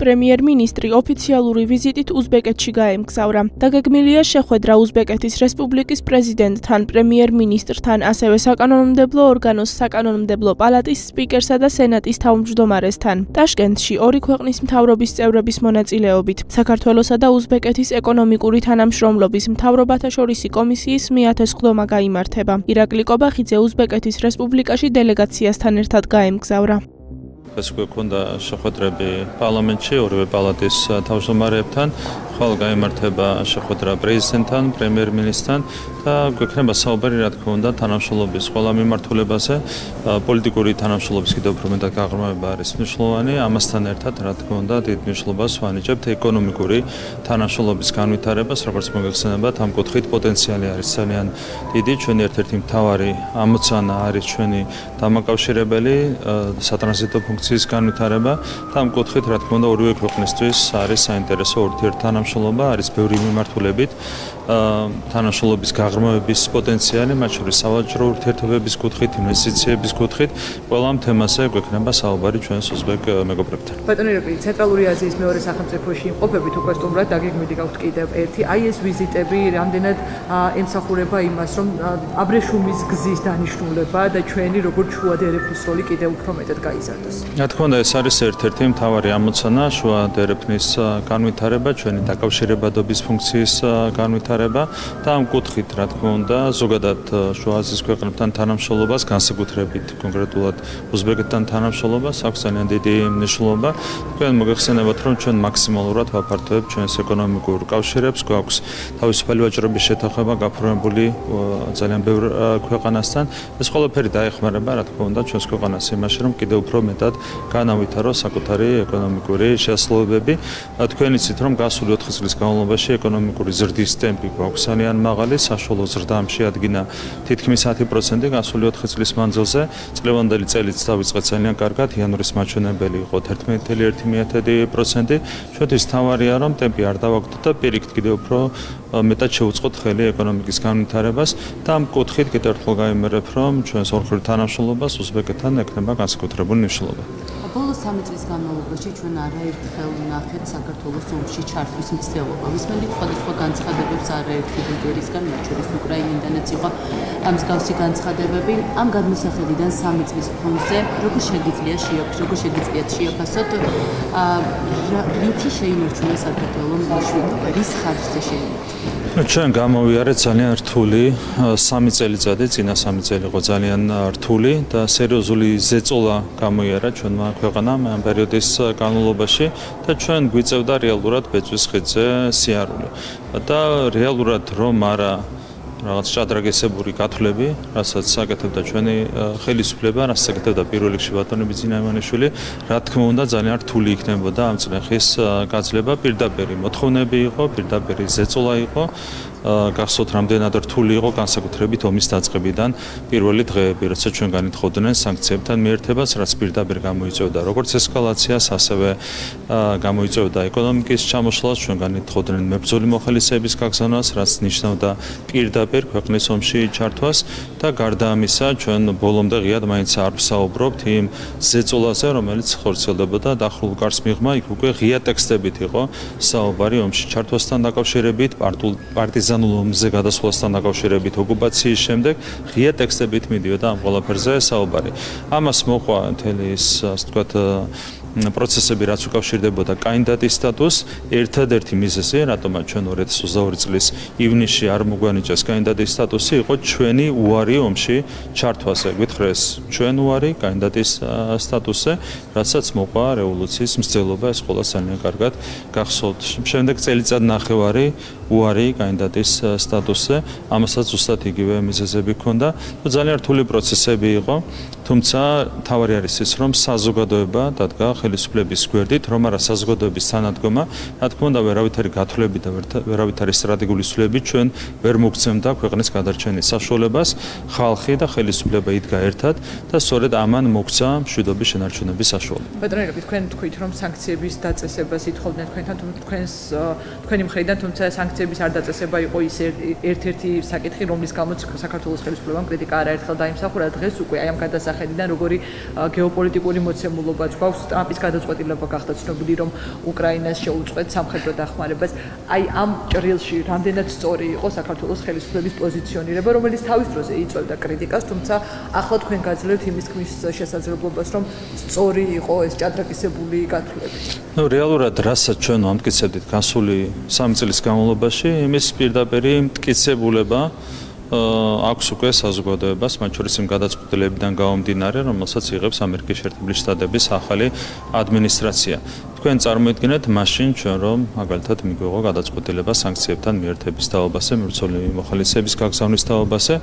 პრემიერ-მინისტრი ოფიციალური ვიზიტით უზბეკეთში გაემგზავრა. დაგეგმილია შეხვედრა უზბეკეთის რესპუბლიკის პრეზიდენტთან, პრემიერ-მინისტრთან, ასევე საკანონმდებლო ორგანოს საკანონმდებლო პალატის სპიკერსა და სენატის თავმჯდომარესთან. ტაშკენტში ორი ქვეყნის მთავრობის წევრების მონაწილეობით საქართველოსა და უზბეკეთის ეკონომიკური თანამშრომლობის მთავრობათა შორისი კომისიის მეათესხდომა გაიმართება. ირაკლი კობახიძე უზბეკეთის რესპუბლიკაში დელეგაციასთან ერთად გაემგზავრა. ეს გვექონდა შეხვედრები პარლამენტში ორივე პალატის თავმჯდომარეებთან, ხვალ გაიმართება შეხვედრა პრეზიდენტთან, პრემიერ-მინისტრთან და გვექნება საუბარი, რა თქმა უნდა, თანამშრომლობის ყველა მიმართულებაზე. პოლიტიკური თანამშრომლობის კიდევ უფრო მეტად გაღრმავება არის მნიშვნელოვანი. ამასთან ერთად, რა თქმა უნდა, დიდ მნიშვნელობას ვანიჭებთ ეკონომიკური თანამშრომლობის განვითარებას, როგორც მოგეხსენებათ, ამ კუთხით პოტენციალი არის ძალიან დიდი. ჩვენი ერთ-ერთი მთავარი ამოცანა არის ჩვენი დამაკავშირებელი სატრანზიტო ფუნქციის განვითარება და ამ კუთხით, რა თქმა უნდა, ორივე ქვეყნისთვის არის საინტერესო ურთიერთთანამშრომლობა, არის ბევრი მიმართულებით თანამშრომლობის გაღრმავების პოტენციალი, მათ შორის სავაჭრო ურთიერთობების კუთხით, ინვესტიციების კუთხით, ყველა ამ თემაზე გვექნება საუბარი ჩვენს უზბეკ მეგობრებთან. ბატონო ირაკლი, ცენტრალური აზიის მეორე სახელმწიფოში იმყოფებით უკვე სტუმრად დაგეგმილი გაქვთ კიდევ ერთი. აი ეს ვიზიტები რამდენად ემსახურება იმას, რომ აბრეშუმის გზის დანიშნულება და ჩვენი როგორც შუა დერეფნის როლი კიდევ უფრო მეტად გაიზარდოს. რა თქმა უნდა, ეს არის ერთ-ერთი მთავარი ამოცანა, შუა დერეფნის განვითარება, ჩვენი დაკავშირებადობის ფუნქციის განვითარება და ამ კუთხით, რა თქმა უნდა, ზოგადად შუა აზიის ქვეყნებთან თანამშრომლობას, განსაკუთრებით კონკრეტულად უზბეკეთთან თანამშრომლობას აქვს ძალიან დიდი მნიშვნელობა. თქვენ მოგეხსენებათ, რომ ჩვენ მაქსიმალურად ვაფართოებთ ჩვენს ეკონომიკურ კავშირებს, გვაქვს თავისუფალი ვაჭრობის შეთანხმება გაფორმებული ძალიან ბევრ ქვეყანასთან. ეს ყველაფერი დაეხმარება, რა თქმა უნდა, ჩვენს ქვეყანას იმაში, რომ კიდევ უფრო მეტად განავითაროს საკუთარი ეკონომიკური შესაძლებლობები. თქვენ იცით, რომ გასული 4 წლის განმავლობაში ეკონომიკური ზრდის ტემპი გვაქვს ძალიან მაღალი, საშუალო ზრდა შეადგინა თითქმის 10% გასული 4 წლის მანძილზე. წლევანდელი წელიც დავიწყეთ ძალიან კარგად, იანვრის მაჩვენებელი იყო 11.1%. ჩვენთვის თავარია, რომ ტემპი არ დავაგდოთ და პირიქით კიდევ უფრო მეტად შევუწყოთ ხელი ეკონომიკის განვითარებას და ამ კუთხით კიდევ ერთხელ გაიმერებ, რომ ჩვენს ორხრივ თანამშრომლობას უზბეკეთთან ექნება განსაკუთრებული მნიშვნელობა. ბოლო 3 წლის განმავლობაში ჩვენ არაერთხელ ვნახეთ საქართველოს ომში ჩართვის მცდელობა. ვისმენთ სხვადასხვა განცხადებებს არაერთი ლიდერისგან, მათ შორის უკრაინიდანაც იყო მსგავსი განცხადებები. ამ გადმოსახედიდან 3 წლის ფონზე როგორ შეგიძლიათ შეაფასოთ რითი შეინარჩუნა საქართველო მშვიდობა, რის ხარჯზე შეინარჩუნა? ჩვენ გამოვიარეთ ძალიან რთული 3 წელიწადი, წინა 3 წელი იყო ძალიან რთული და სერიოზული ზეწოლა გამოიარა ჩვენმა ქვეყანამ ამ პერიოდის განმავლობაში და ჩვენ გვიწევდა რეალურად ბეწვის ხიდზე სიარული. და რეალურად რომ არა რაღაც ჭადრაგესებური გათვლები, რასაც საკეთებდა ჩვენი ხელისუფლება, რასაც საკეთებდა პირველ რიგში ბატონი ბიძინა ივანიშვილი, რა თქმა უნდა ძალიან რთული იქნებოდა ამ წნეხის გაძლება. პირდაპირ მოთხოვნები იყო, პირდაპირ ზეწოლა იყო. გახსოვთ, რამდენად რთული იყო განსაკუთრებით ომის დაწყებიდან პირველი დღეები, როცა ჩვენ განითხოვდნენ სანქციებთან მიერთებას, რაც პირდაპირ გამოიწვევდა როგორც ესკალაციას, ასევე გამოიწვევდა ეკონომიკის ჩამოშლას, ჩვენ განითხოვდნენ მებრძოლი მოხალისეების გაგზავნას, რაც ნიშნავდა პირდაპირ ქვეყნის ომში ჩართვას და გარდა ამისა, ჩვენ ბოლომდე ღიად მაინც არ ვსაუბრობთ იმ ზეწოლაზე, რომელიც ხორციელდებოდა დახურულ კარს მიღმა, იქ უკვე ღია ტექსტებით იყო საუბარი ომში ჩართვასთან დაკავშირებით, პარტიზანულ ომზე გადასვლასთან დაკავშირებით ოკუპაციის შემდეგ ღია ტექსტებით მიდიოდა ამ ყველაფერზე საუბარი. ამას მოყვა მთელი ის, ასე ვთქვათ, პროცესები, რაც უკავშირდებოდა კანდიდატის სტატუსს. ერთადერთი მიზეზი, რატომაც ჩვენ 2022 წლის ივნისში არ მოგვანიჭეს კანდიდატის სტატუსი, იყო ჩვენი უარი ომში ჩართვაზე. გითხრეს, ჩვენ უარი კანდიდატის სტატუსზე, რასაც მოყვა რევოლუციის მცდელობა, ეს ყველა ძალიან კარგად გახსოვთ. შემდეგ წელიწად ნახევარი უარი კანდიდატის სტატუსზე, ამასაც ზუსტად იგივე მიზეზები ჰქონდა. ძალიან რთული პროცესები იყო, თუმცა თავარი არის ის, რომ საზოგადოება დადგა ხელისუფლების გვერდით, რომ არა საზოგადოების თანადგომა, რა თქმა უნდა, ვერავითარი გათვლები და ვერავითარი სტრატეგიული ცვლილები ჩვენ ვერ მოგცემდა ქვეყნის გადარჩენის საშუალებას. ხალხი და ხელისუფლება იდგა ერთად და სწორედ ამან მოგცა მშვიდობის შენარჩუნების საშუალება. ბატონო ირაკლი, თქვენ თქვით, რომ სანქციების დაწესებას ითხოვდნენ თქვენთან, თქვენი მხრიდან, თუმცა სანქციების არ დაწესება იყო ის ერთ-ერთი საკითხი, რომლის გამოც საქართველოს ხელისუფლებამ კრიტიკა არაერთხელ დაიმსახურა. დღეს უკვე აი ამ გადასახადში შეხედიდან როგორი გეოპოლიტიკური მოცემულობაც გვაქვს ტრამპის გადაწყვეტილება გახდა ცნობილი რომ უკრაინას შეუწყვეტ სამხედრო დახმარებას აი ამ ჭრილში რამდენად სწორი იყო საქართველოს ხელისუფლების პოზიციონირება რომელიც თავის დროზე იწვევდა კრიტიკას თუმცა ახლა თქვენ გაძლევთ იმის ქმნის შესაძლებლობას რომ სწორი იყო ეს ჭადრაკისებული გათვლები ნუ რეალურად რასაც ჩვენ ვამტკიცებდით გასული 3 წლის განმავლობაში იმის პირდაპირი მტკიცებულება აქვს უკვე საზოგადოებას მათ შორის იმ გადაწყვეტილებიდან გამომდინარე რომელსაც იღებს ამერიკის შეერთებული შტატების ახალი ადმინისტრაცია თქვენ წარმოიდგინეთ მაშინ ჩვენ რომ მაგალითად მიგვიღო გადაწყვეტილება სანქციებთან მიერთების თაობაზე მებრძოლი მოხალისეების გაგზავნის თაობაზე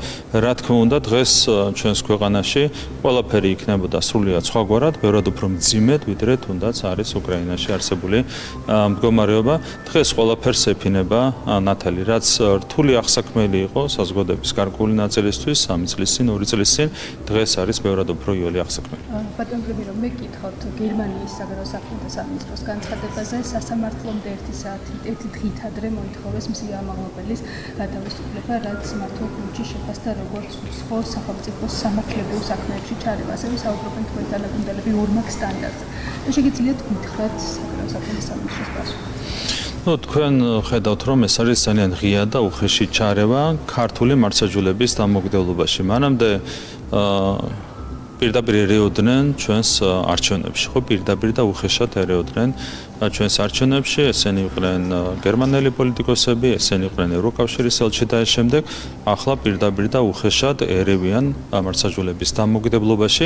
რა თქმა უნდა დღეს ჩვენს ქვეყანაში ყველაფერი იქნებოდა სრულიად სხვაგვარად ბევრად უფრო მძიმედ ვიდრე თუნდაც არის უკრაინაში არსებული მდგომარეობა დღეს ყველაფერს ეფინება ნათალი რაც რთული აღსაქმელი იყო საზოგადოების გარკვეული ნაწილისთვის 3 წლის წინ 2 წლის წინ დღეს არის ბევრად უფრო იოლი აღსაქმელი ბატონ პრემიერო მე გითხავთ გერმანიის საგარეო საქმეთა სამინისტროს განცხადებაზე სასამართლომდე 1 საათი 1 დღით ადრე მოითხოვეს მზია ამაღლობელის გადავისწავლება რაც მართო გუნჩი შეფასდა როგორც უცხო სახელმწიფოს სამართლებრივ საქმეებში ჩარევა ასევე საუბრობენ თქვენ თანაგუნდელები ორმაგ სტანდარტზე და შეგიძლიათ გითხრათ საგარეო საქმეთა სამინისტროს პასუხი ნუ თქვენ ხედავთ რომ ეს არის ძალიან ღია და უხეში ჩარევა ქართული მართლმსაჯულების დამოუკიდებლობაში მანამდე პირდაპირ ერეოდნენ ჩვენს არჩევნებში ხო პირდაპირ და უხეშად ერეოდნენ ჩვენს არჩევნებში ესენი იყვნენ გერმანელი პოლიტიკოსები ესენი იყვნენ ევროკავშირის ელჩი და შემდეგ ახლა პირდაპირ და უხეშად ერევიან მართლმსაჯულების დამოუკიდებლობაში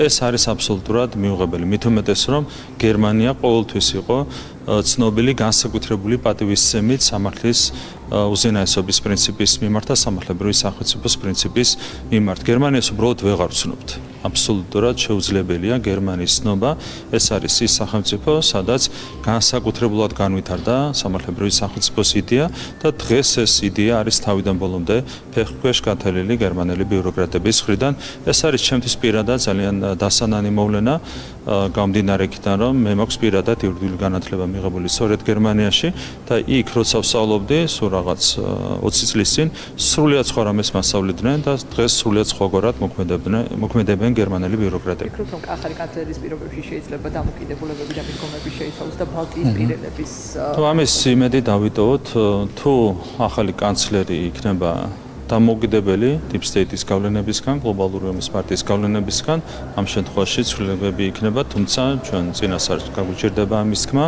ეს არის აბსოლუტურად მიუღებელი მით უმეტეს რომ გერმანია ყოველთვის იყო ცნობილი განსაკუთრებული პატივისცემით სამართლის უზენაესობის პრინციპის მიმართ და სამართლებრივი სახელმწიფოს პრინციპის მიმართ გერმანიას უბრალოდ ვეღარ ვცნობთ აბსოლუტურად შეუძლებელია გერმანიის ცნობა ეს არის ის სახელმწიფო სადაც განსაკუთრებულად განვითარდა სამართლებრივი სახელმწიფოს იდეა და დღეს ეს იდეა არის თავიდან ბოლომდე ფეხქვეშ გათელილი გერმანელი ბიუროკრატების მხრიდან ეს არის ჩემთვის პირადად ძალიან დასანანი მოვლენა გამომდინარე იქიდან რომ მე მაქვს პირადად იურიდიული განათლება მიღებული სწორედ გერმანიაში და იქ როცა ვსწავლობდი სულ რაღაც 20 წლის წინ სრულიად სხვა რამეს მასწავლიდნენ და დღეს სრულიად სხვაგვარად მოქმედებენ გერმანელი ბიუროკრატები. ვფიქრობ რომ ახალი კანცლერის პირობებში შეიძლება დამოკიდებულებები და მიდგომები შეიცვალოს და ბალტიის პირელების თუ ამის იმედი დავიტოვოთ თუ ახალი კანცლერი იქნება დამოუკიდებელი deep state-ის გავლენებისგან, გლობალური ომის პარტიის გავლენებისგან, ამ შემთხვევაში ცვლილებები იქნება, თუმცა ჩვენ წინასწარ გაგვიჭირდება ამის თქმა,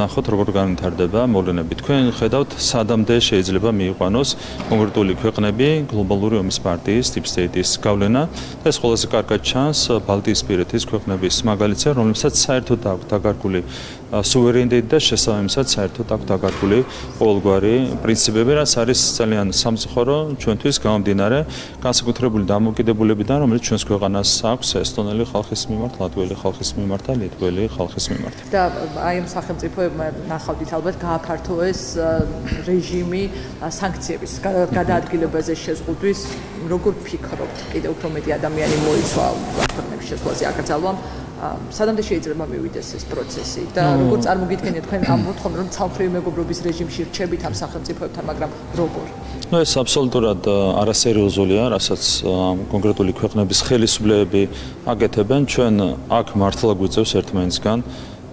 ნახოთ როგორ განვითარდება მოვლენები. თქვენ ხედავთ, სადამდე შეიძლება მიიყვანოს კონკრეტული ქვეყნები გლობალური ომის პარტიის deep state-ის გავლენა. ეს ყველაზე კარგად ჩანს ბალტიისპირეთის ქვეყნების მაგალითზე, რომლებსაც საერთოდ აქვს დაკარგული სუვერენიტეტი და შესაბამისად საერთოდ აქვს დაკარგული ყოველგვარი პრინციპები, რაც არის ძალიან სამწუხარო ჩვენთვის გამომდინარე განსაკუთრებული დამოუკიდებულებიდან, რომელიც ჩვენს ქვეყანას აქვს ესტონელი ხალხის მიმართ, ლატვიელი ხალხის მიმართ და ლიტველი ხალხის მიმართ. და აი ამ სახელმწიფოებმა ნახავდით ალბათ გააფართოეს რეჟიმი სანქციების გადაადგილებაზე შეზღუდვის, როგორ ფიქრობთ, კიდევ უფრო მეტი ადამიანი მოიცვა ქვეყნების შესვლაზე აკრძალვამ სადამდე შეიძლება მივიდეს ეს პროცესი და როგორ წარმოგიდგენიათ თქვენ ამ მოთხოვნას რომ ცალმხრივი მეგობრობის რეჟიმში რჩებით ამ სახელმწიფოებთან მაგრამ როგორ ნუ ეს აბსოლუტურად არასერიოზულია რასაც კონკრეტული ქვეყნების ხელისუფლებები აკეთებენ ჩვენ აქ მართლა გვიწევს ერთმანეთსგან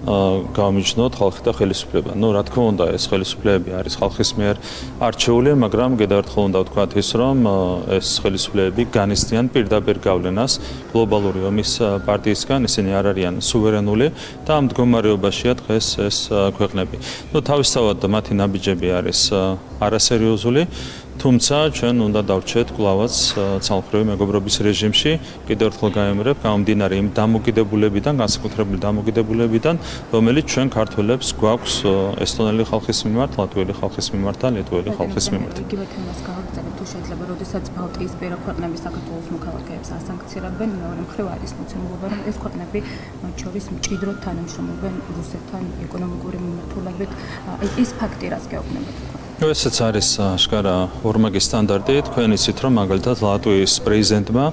გამიჯნოთ ხალხი და ხელისუფლება. ნუ რა თქმა უნდა ეს ხელისუფლებები არის ხალხის მიერ არჩეული, მაგრამ კიდევ ერთხელ უნდა ვთქვათ ის რომ ეს ხელისუფლებები განიცდიან პირდაპირ გავლენას გლობალური ომის პარტიისგან, ისინი არ არიან სუვერენული და ამ მდგომარეობაშია დღეს ეს ქვეყნები. ნუ თავისთავად მათი ნაბიჯები არის არასერიოზული თუმცა ჩვენ უნდა დავრჩეთ კვლავაც ცალმხრივი მეგობრობის რეჟიმში კიდევ ერთხელ გაემერებ გამომდინარე იმ დამოუკიდებულებიდან განსაკუთრებული დამოუკიდებულებიდან რომელიც ჩვენ ქართველებს გვაქვს ესტონელი ხალხის მიმართ, ლატვიელი ხალხის მიმართ და ლიტველი ხალხის მიმართ. იგივე თემას გავაგრძელებთ თუ შეიძლება როდესაც ბალტიისპირა ქვეყნები საქართველოს მოქალაქეებს ასანქცირებენ მეორე მხრივ არის მოცემულობა რომ ეს ქვეყნები მათ შორის მჭიდროდ თანამშრომლობენ რუსეთთან ეკონომიკური მიმართულებით ეს ფაქტი რას გეუბნებათ? ესეც არის აშკარა ორმაგი სტანდარტი. თქვენ იცით რომ მაგალითად ლატვიის პრეზიდენტმა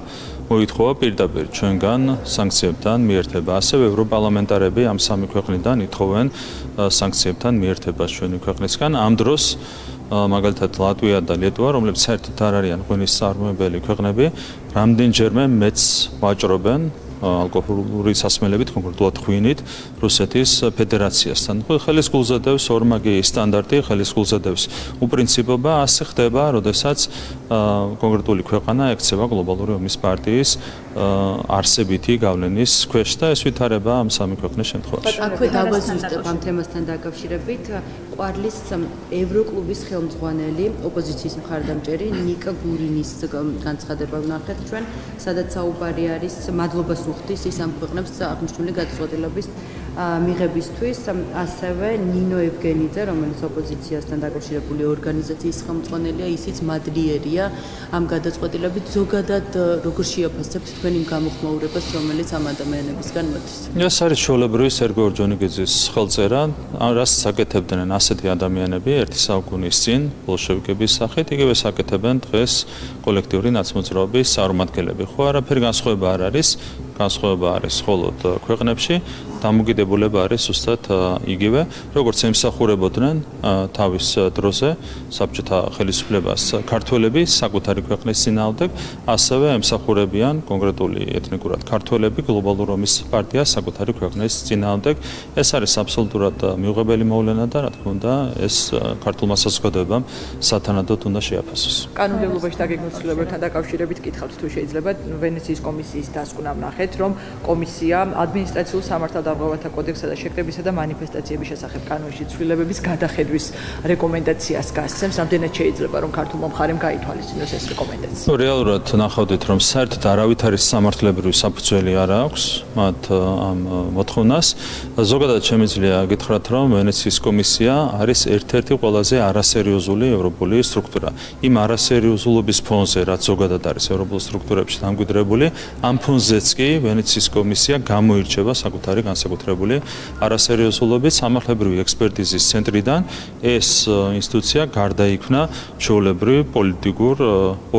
მოითხოვა პირდაპირ ჩვენგან სანქციებთან მიერთება. ასევე ევროპარლამენტარები ამ სამი ქვეყნიდან ითხოვენ სანქციებთან მიერთებას ჩვენი ქვეყნისგან. ამ დროს მაგალითად ლატვია და ლიტვა, რომლებიც საერთოდ არ არიან ღვინის წარმოებელი ქვეყნები, რამდენჯერმე მეც ვაჭრობენ ალკოჰოლური სასმელებით, კონკრეტულად ღვინით, რუსეთის ფედერაციასთან. ხელის გულზადებს ორმაგი სტანდარტი, ხელის გულზადებს უპრინციპობა, ასე ხდება, როდესაც კონკრეტული ქვეყანა ექცევა გლობალური ომის პარტიის არსებითი გავლენის ქვეშ და ეს ვითარება ამ სამი ქვეყნის შემთხვევაში. აქვე დავაზუსტებ ამ თემასთან დაკავშირებით, ყვარლის ევროკლუბის ხელმძღვანელი, ოპოზიციის მხარდამჭერი ნიკა გურინის განცხადება ვნახეთ ჩვენ, სადაც საუბარი არის მადლობას უხდის ის ამ ქვეყნებს აღნიშნული გადაწყვეტილების მიღებისთვის, ასევე ნინო ევგენიძე, რომელიც ოპოზიციასთან დაკავშირებული ორგანიზაციის ხელმძღვანელია, ისიც მადლიერია ამ გადაწყვეტილებით. ზოგადად როგორ შეაფასებთ თქვენ იმ გამოხმაურებას, რომელიც ამ ადამიანებისგან მოდის? ეს არის ჩვეულებრივი სერგო ორჯონიკიძის ხელწერა, რას საკეთებდნენ ასეთი ადამიანები ერთი საუკუნის წინ ბოლშევიკების სახით, იგივე საკეთებენ დღეს კოლექტიური ნაცმოძრაობის წარმომადგენლები. ხო, არაფერი განსხვავება არ არის. განსხვავება არის მხოლოდ ქვეყნებში, დამოკიდებულება არის ზუსტად იგივე, როგორც ემსახურებოდნენ თავის დროზე საბჭოთა ხელისუფლებას ქართველები საკუთარი ქვეყნის წინააღმდეგ, ასევე ემსახურებიან კონკრეტული ეთნიკურად ქართველები გლობალურ ომის პარტიას საკუთარი ქვეყნის წინააღმდეგ. ეს არის აბსოლუტურად მიუღებელი მოვლენა და რა თქმა უნდა, ეს ქართულმა საზოგადოებამ სათანადოდ უნდა შეაფასოს. კანონმდებლობაში დაგეგმილ ცვლილებებთან დაკავშირებით კითხავთ თუ შეიძლება ვენეციის კომისიის დასკვნა ვნახეთ, რომ კომისია ადმინისტრაციულ სამართალდამღებელთა კოდექსსა და შეკრებისა და მანიფესტაციების შესახებ კანონში ცვლილებების გადახედვის რეკომენდაციას გასცემს, რამდენად შეიძლება რომ ქართულმა მხარემ გაითვალისწინოს ეს რეკომენდაცია. რეალურად ნახავდით, რომ საერთოდ არავითარი სამართლებრივი საფუძველი არ აქვს მათ ამ მოთხოვნას. ზოგადად შემიძლია გითხრათ, რომ ვენეციის კომისია არის ერთ-ერთი ყველაზე არასერიოზული ევროპული სტრუქტურა. იმ არასერიოზულობის ფონზე, რაც ზოგადად არის ევროპულ სტრუქტურებში დამკვიდრებული, ამ ფონზეც კი ვენეციის კომისია გამოირჩევა საკუთარი განსაკუთრებული არასერიოზულობით. სამართლებრივი ექსპერტიზის ცენტრიდან ეს ინსტიტუცია გარდაიქმნა ჩვეულებრივ პოლიტიკურ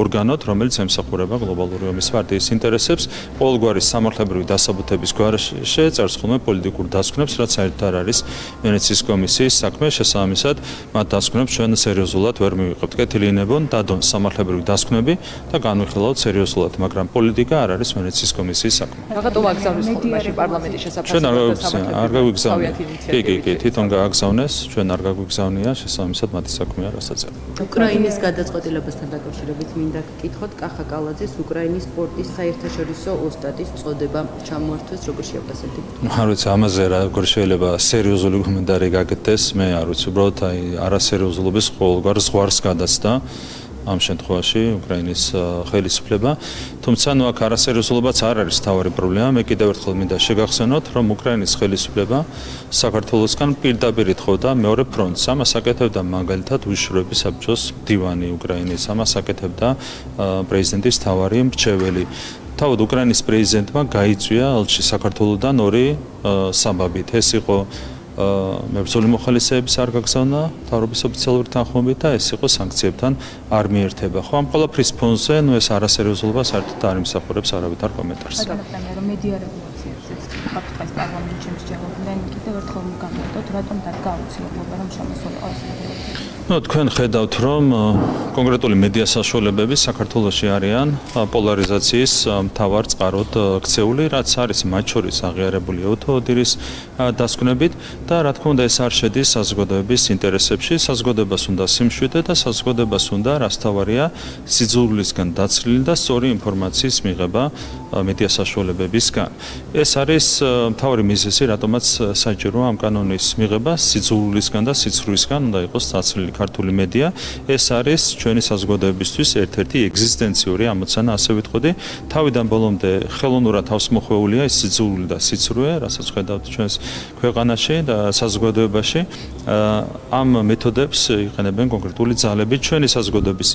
ორგანოდ, რომელიც ემსახურება გლობალური ომის პარტიის ინტერესებს. ყოველგვარი სამართლებრივი დასაბუთების გვარში წერს ხოლმე პოლიტიკურ დასკვნებს, რაც საერთოდ არ არის ვენეციის კომისიის საქმე. შესაბამისად, მათ დასკვნებს ჩვენ სერიოზულად ვერ მივიღებთ. კეთილინებონ დადონ სამართლებრივი დასკვნები და განვიხილავთ სერიოზულად, მაგრამ პოლიტიკა არ არის ვენეციის კომისიის საქმე. რატომ აგზავნეს ხოლმე პარლამენტის შესაძლებლობა? ჩვენ არ გაგვიგზავნია. კი, თვითონ გააგზავნეს, ჩვენ არ გაგვიგზავნია, შესაბამისად მათი საქმეა, რასაც წერენ. უკრაინის გადაწყვეტილებასთან დაკავშირებით მინდა გკითხოთ კახა კალაძის უკრაინის სპორტის საერთაშორისო ოსტატის წოდება ჩამოართვეს, როგორ შეაფასებთ? არ ვიცი, ამაზე როგორ შეიძლება სერიოზული კომენტარი გაკეთდეს, მე არ ვიცი, უბრალოდ არასერიოზულობის ყოველგვარ ზღვარს გადაცდა ამ შემთხვევაში უკრაინის ხელისუფლება. თუმცა ნუ აქ არასერიოზულობაც არ არის თავარი პრობლემა. მე კიდევ ერთხელ მინდა შეგახსენოთ, რომ უკრაინის ხელისუფლება საქართველოსგან პირდაპირ ითხოვდა მეორე ფრონტს. ამას აკეთებდა მაგალითად უშუალოდ საბჭოს მდივანი უკრაინის, ამას აკეთებდა პრეზიდენტის თავარი მრჩეველი. თავად უკრაინის პრეზიდენტმა გაიწვია ელჩი საქართველოსდან ორი საბაბით. ეს იყო მებრძოლი მოხალისეების არ გაგზავნა თავრობის ოფიციალური თანხმობით და ეს იყო სანქციებთან არ მიერთება. ხო, ამ ყველაფრის ფონზე, ნუ ეს არასერიოზულობა საერთოდ არ იმსახურებს არავითარ კომენტარს. რომ მედია რეგულაციებზეც ხაფთას პარლამენტში მსჯელობდნენ, კიდევ ერთხელ მოგამოდოთ, რატომ დადგა აუცილებლობა რომ შემოსულიყო ეს რეგულაცია? ნუ თქვენ ხედავთ, რომ კონკრეტული მედია საშუალებები საქართველოში არიან პოლარიზაციის მთავარ წყაროდ ქცეული, რაც არის მათ შორის აღიარებული ოდირის დასკვნებით და რა თქმა უნდა ეს არ შედის საზოგადოების ინტერესებში. საზოგადოებას უნდა სიმშვიდე და საზოგადოებას უნდა რასთავარია სიძულვილისგან დაცლილი და სწორი ინფორმაციის მიღება მედია საშუალებებისგან. ეს არის მთავარი მიზეზი, რატომაც საჭიროა ამ კანონის მიღება სიძულვილისგან და სიცრუისგან უნდა იყოს დაცლილი ქართული მედია. ეს არის ჩვენი საზოგადოებისთვის ერთ-ერთი ეგზისტენციური ამოცანა, ასე ვიტყოდი. თავიდან ბოლომდე ხელოვნურად თავსმოხვეულია ეს სიძულვილი და სიცრუე, რასაც ხედავთ ჩვენს ქვეყანაში და საზოგადოებაში. ამ მეთოდებს იყენებენ კონკრეტული ძალები ჩვენი საზოგადოების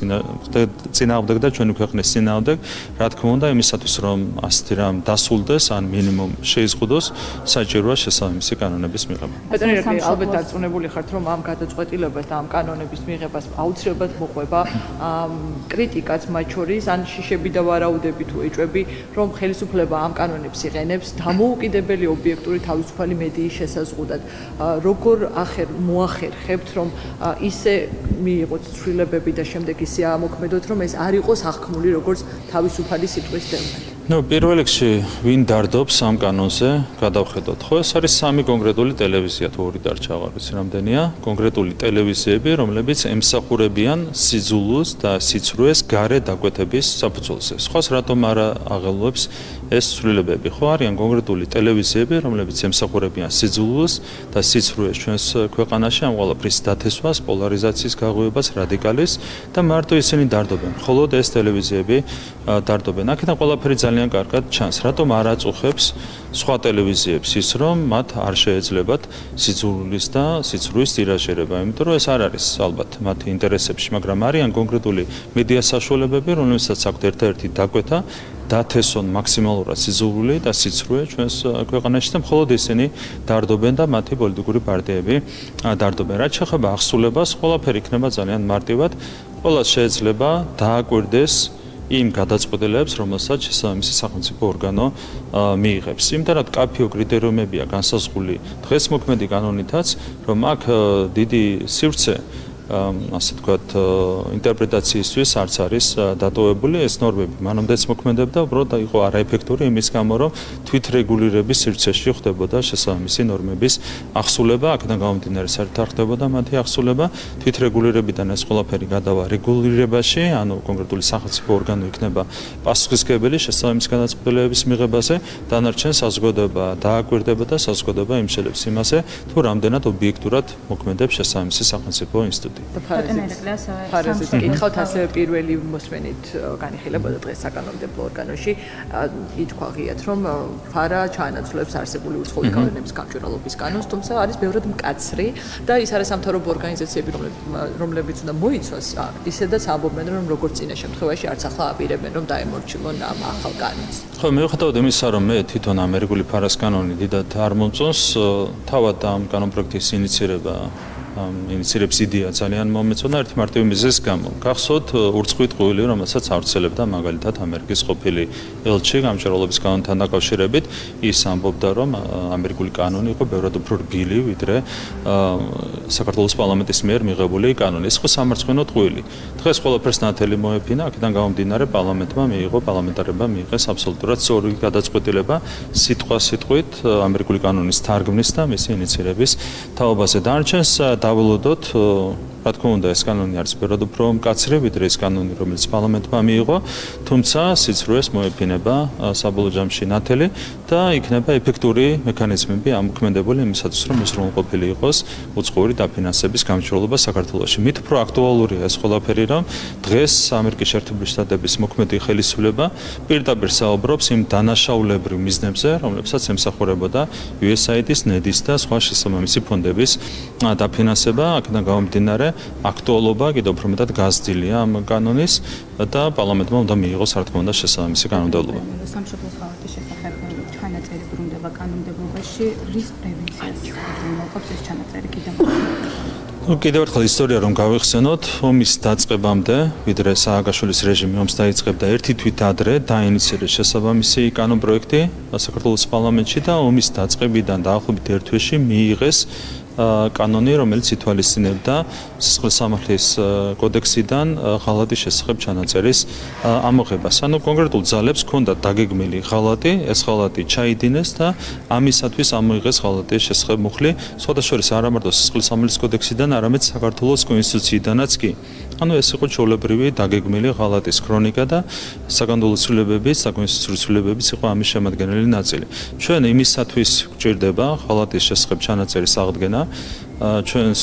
წინააღმდეგ და ჩვენი ქვეყნის წინააღმდეგ. რა თქმა უნდა, იმისათვის რომ ასეთი რამ დასრულდეს, ან მინიმუმ შეიზღუდოს, საჭიროა შესაბამისი კანონების მიღება. ბატონო ერგელი, ალბათ დარწმუნებული ხართ, რომ ამ გადაწყვეტილებას და ამ კანონების მიღებას აუცილებლად მოყვება კრიტიკაც მათ შორის, ან შიშები და ვარაუდები თუ ეჭვები, რომ ხელისუფლება ამ კანონებს იყენებს დამოუკიდებელი ობიექტური თავისუფალი მედიის შესაზღუდად. როგორ მოახერხებთ, რომ ისე მიიღოთ ცვლილებები და შემდეგ ისე ამოქმედოთ, რომ ეს არ იყოს აღქმული როგორც თავისუფალი სიტყვის დევნილ. პირველ რიგში ვინ დარდობს ამ კანონზე, გადავხედოთ. ხო, ეს არის სამი კონკრეტული ტელევიზია თუ ორი დარჩა, აღარ ვიცი რამდენია, კონკრეტული ტელევიზიები, რომლებიც ემსახურებიან სიძულვილს და სიცრუეს გარე დაკვეთების საფუძველზე. სხვას რატომ არ აღელვებს ეს ცვლილებები? ხო, არიან კონკრეტული ტელევიზიები, რომლებიც ემსახურებიან სიძულვილს და სიცრუეს ჩვენს ქვეყანაში, ამ ყველაფრის დათესვას, პოლარიზაციის გაღვივებას, რადიკალის და მარტო ისინი დარდობენ. მხოლოდ ეს ტელევიზიები დარდობენ. აქედან ყველაფერი ძალიან კარგად ჩანს. რატომ არ აწუხებს სხვა ტელევიზიებს ის, რომ მათ არ შეეძლებათ სიძულვილის და სიცრუის ტირაჟირება? იმიტომ რომ ეს არ არის ალბათ მათი ინტერესებში, მაგრამ არიან კონკრეტული მედია საშუალებები, რომლებსაც აქვთ ერთ-ერთი დაკვეთა დათესონ მაქსიმალურად სიძულვილი და სიცრუე ჩვენს ქვეყანაში და მხოლოდ ისინი დარდობენ და მათი პოლიტიკური პარტიები დარდობენ. რაც შეეხება აღსულებას, ყველაფერი იქნება ძალიან მარტივად. ყველას შეიძლება დააკვირდეს იმ გადაწყვეტილებებს, რომელსაც შესაბამისი სახელმწიფო ორგანო მიიღებს. იმიტომ რომ კაფეო კრიტერიუმებია განსაზღვრული დღეს მოქმედი კანონითაც, რომ აქ დიდი სივრცე ასე ვთქვათ, ინტერპრეტაციისთვის არც არის დატოვებული. ეს ნორმები მანამდეც მოქმედებდა, უბრალოდ იყო არაეფექტური იმის გამო, რომ თვითრეგულირების სივრცეში ხდებოდა შესაბამისი ნორმების აღსულება, აქედან გამომდინარე საერთოდ არ ხდებოდა მათი აღსულება. თვითრეგულირებიდან ეს ყველაფერი გადავა რეგულირებაში, ანუ კონკრეტული სახელმწიფო ორგანო იქნება პასუხისმგებელი შესაბამისი გადაწყვეტილებების მიღებაზე, დანარჩენ საზოგადოება დააკვირდება და საზოგადოება იმშელებს იმაზე, თუ რამდენად ობიექტურად მოქმედებს შესაბამისი სახელმწიფო ინსტიტუტი. ფარაზის კითხავთ, ასევე პირველი მოსმენით განიხილებოდა დღეს საკანონმდებლო ორგანოში, ითქვა ღიად, რომ ფარა ჩაანაცვლებს არსებული უცხოური კანონების გამჭვირვალობის კანონს, თუმცა არის ბევრად მკაცრი და ის არასამთავრობო ორგანიზაციები, რომლებიც უნდა მოიცვას, ისედაც ამბობენ, რომ როგორც წინა შემთხვევაში არც ახლა აპირებენ, რომ დაემორჩილონ ამ ახალ კანონს. ხო, მიუხედავად იმისა, რომ მე თვითონ ამერიკული ფარას კანონი დიდად არ მომწონს, თავად ამ კანონპროექტის ინიციირების იდეა ძალიან მომეწონა ერთი მარტივი მიზეზის გამო. გახსოვთ ურცხვით ყუილი, რომელსაც ავრცელებდა მაგალითად ამერიკის ყოფილი ელჩი გამჭვირვალობის კანონთან დაკავშირებით, ის ამბობდა, რომ ამერიკული კანონი იყო ბევრად უფრო რბილი, ვიდრე საქართველოს პარლამენტის მიერ მიღებული კანონი. ეს იყო სამარცხვინო ყუილი. დღეს ყველაფერს ნათელი მოეფინა, აქედან გამომდინარე პარლამენტარებმა მიიღეს აბსოლუტურად სწორი გადაწყვეტილება სიტყვით ამერიკული კანონის თარგმნის და მისი ინიციირების თაობაზე. დანარჩენს დავილოდოთ, რა თქმა უნდა, ეს კანონი არის ბევრად უფრო მკაცრი, ვიდრე ეს კანონი, რომელიც პარლამენტმა მიიღო, თუმცა სიცრუეს მოეფინება საბოლოო ჯამში ნათელი და იქნება ეფექტური მექანიზმები ამოქმედებული იმისათვის, რომ მსრულყოფილი იყოს უცხოური დაფინანსების გამჭვირვალობა საქართველოში. მით უფრო აქტუალურია ეს ყველაფერი, რომ დღეს ამერიკის შეერთებული შტატების მოქმედი ხელისუფლება პირდაპირ საუბრობს იმ დანაშაულებრივ მიზნებზე, რომლებსაც ემსახურებოდა USAID-ის, NED-ის და სხვა შესაბამისი ფონდების დაფინანსება, აქედან გამომდინარე აქტუალობა კიდევ უფრო მეტად გაზრდილია ამ კანონის და პარლამენტმა უნდა მიიღოს, რა თქმა უნდა, შესაბამისი კანონმდებლობა. სამშობლოს ღალატის შესახებ ჩანაწერი ბრუნდება კანონმდებლობაში, რის პრევენციას უზრუნველყოფს ეს ჩანაწერი კიდევ? კიდევ ერთხელ ისტორია რომ გავიხსენოთ, ომის დაწყებამდე, ვიდრე სააკაშვილის რეჟიმი ომს დაიწყებდა ერთი თვით ადრე, დაინიციირეს შესაბამისი კანონპროექტი საქართველოს პარლამენტში და ომის დაწყებიდან დაახლოებით ერთ თვეში მიიღეს კანონი, რომელიც ითვალისწინებდა სისხლის სამართლის კოდექსიდან ღალატის შესახებ ჩანაწერის ამოღებას. ანუ კონკრეტულ ძალებს ჰქონდათ დაგეგმილი ღალატი, ეს ღალატი ჩაიდინეს და ამისათვის ამოიღეს ღალატის შესახებ მუხლი, სხვადასხვა არა მარტო სისხლის სამართლის კოდექსიდან, არამედ საქართველოს კონსტიტუციიდანაც კი. ანუ ეს იყო ჩვეულებრივი დაგეგმილი ღალატის ქრონიკა და საკანონმდებლო ცვლილებების, საკონსტიტუციო ცვლილებების იყო ამის შემადგენელი ნაწილი. ჩვენ იმისათვის გვჭირდება ღალატის შესახებ ჩანაწერის აღდგენა, ჩვენს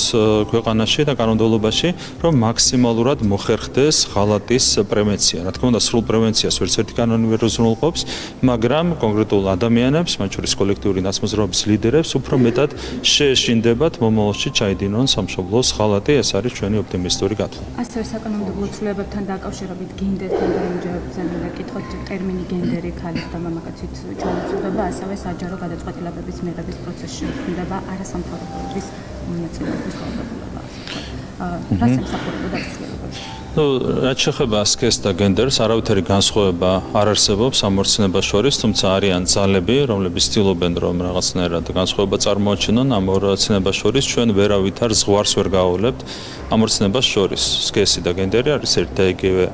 ქვეყანაში და კანონმდებლობაში, რომ მაქსიმალურად მოხერხდეს ღალატის პრევენცია. Რა თქმა უნდა, სრულ პრევენციას ვერც ერთი კანონი ვერ უზრუნველყოფს, მაგრამ კონკრეტულ ადამიანებს, მათ შორის კოლექტიური ნაცმოძრაობის ლიდერებს, უფრო მეტად შეეშინდებათ მომავალში ჩაიდინონ სამშობლოს ღალატი, ეს არის ჩვენი ოპტიმისტური გათხოვნა. ასევე საკანონმდებლო ცვლილებებთან დაკავშირებით გენდერთან დაიმჯერებებზე მინდა კითხოთ ტერმინი გენდერი ქალის და მამაკაცის ჩამოწვდება, ასევე საჯარო გადაწყვეტილებების მიღების პროცესში ხდება არასამთავრობოების მონაწილეობის ვალდებულება. რას ემსახურებოდა ცვლილებები? რაც შეეხება სქესს და გენდერს, არავითარი განსხვავება არ არსებობს ამორჩენებას შორის, თუმცა არიან ძალები, რომლებიც ცდილობენ რომ რაღაცნაირად განსხვავება წარმოაჩინონ ამ ორ ცნებას შორის, ჩვენ ვერავითარ ზღვარს ვერ გავავლებთ ამორჩენებას შორის. სქესი და გენდერი არის ერთი და იგივე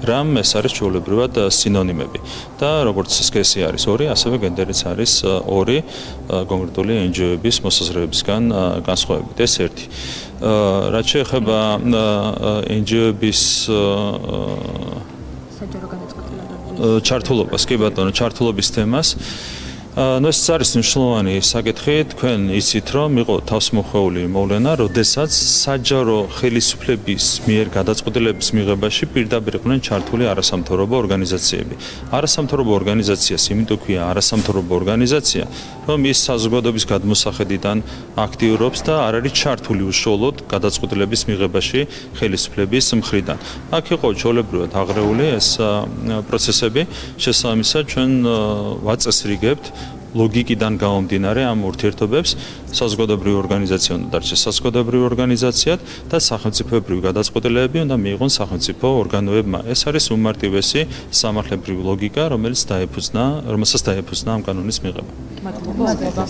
რამ, ეს არის ჩვეულებრივად სინონიმები. და როგორც სქესი არის ორი, ასევე გენდერიც არის ორი კონკრეტული NGO-ების მოსაზრებებისგან განსხვავებით. ეს ერთი. რაც შეეხება NGO-ების საჯარო გადაწყვეტილებების ჩართულობას, კი ბატონო, ჩართულობის თემას. ეს არის მნიშვნელოვანი საკითხი, თქვენ იცით, რომ იყო თავსმოხვეული მოვლენა, როდესაც საჯარო ხელისუფლების მიერ გადაწყვეტილების მიღებაში პირდაპირ იყვნენ ჩართული არასამთავრობო ორგანიზაციები. არასამთავრობო ორგანიზაციას იმიტომ ქვია არასამთავრობო ორგანიზაცია, რომ ის საზოგადოების გადმოსახედიდან აქტიურობს და არ არის ჩართული უშუალოდ გადაწყვეტილების მიღებაში ხელისუფლების მხრიდან. აქ იყო ჩვეულებრივად აღრეული ეს პროცესები, შესაბამისად ჩვენ ვაწესრიგებთ ლოგიკიდან გამომდინარე ამ ურთიერთობებს საზოგადოებრივი ორგანიზაცია უნდა დარჩეს საზოგადოებრივი ორგანიზაციად და სახელმწიფოებრივი გადაწყვეტილებები უნდა მიიღონ სახელმწიფო ორგანოებმა. ეს არის უმარტივესი სამართლებრივი ლოგიკა, რომელსაც დაეფუძნა ამ კანონის მიღება. მადლობა.